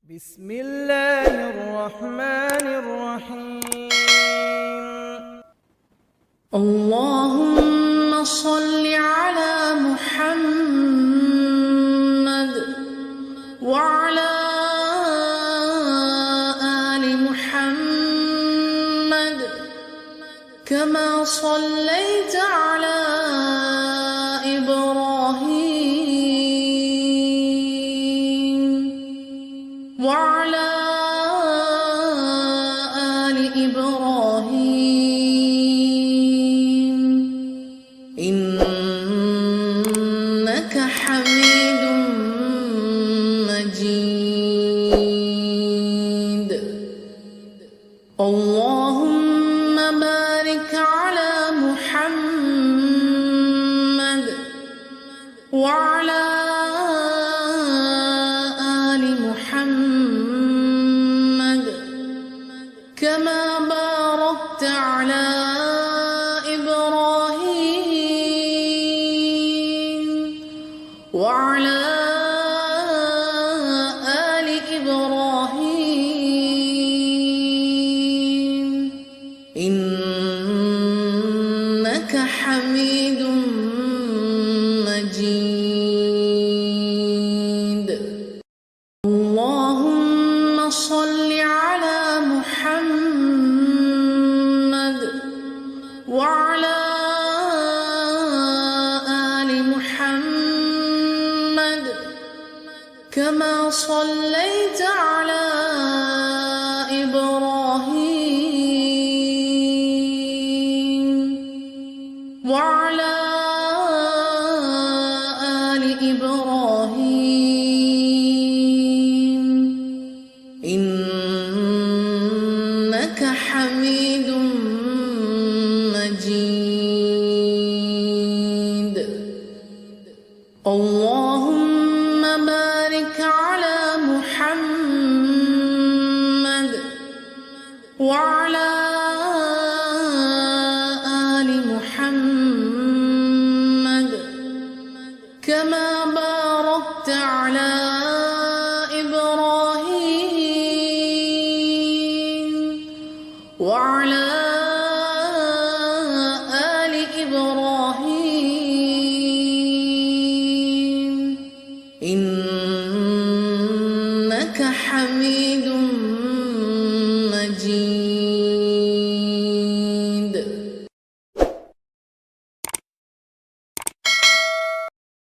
بسم الله الرحمن الرحيم. اللهم صل على محمد وعلى آل محمد كما صليت على إبراهيم وعلى آل إبراهيم إنك حميد مجيد. اللهم بارك على محمد وعلى آل محمد كما باركت على إبراهيم وعلى آل إبراهيم إنك حميد مجيد. اللهم صل على محمد وعلى آل محمد كما صليت على إبراهيم وعلى آل إبراهيم إنك حميد مجيد. اللهم صل على محمد وعلى آل محمد كما صليت على إبراهيم وعلى آل إبراهيم إنك حميد مجيد. اللهم بارك على محمد وعلى آل محمد كما باركت على إبراهيم وعلى آل إبراهيم إنك حميد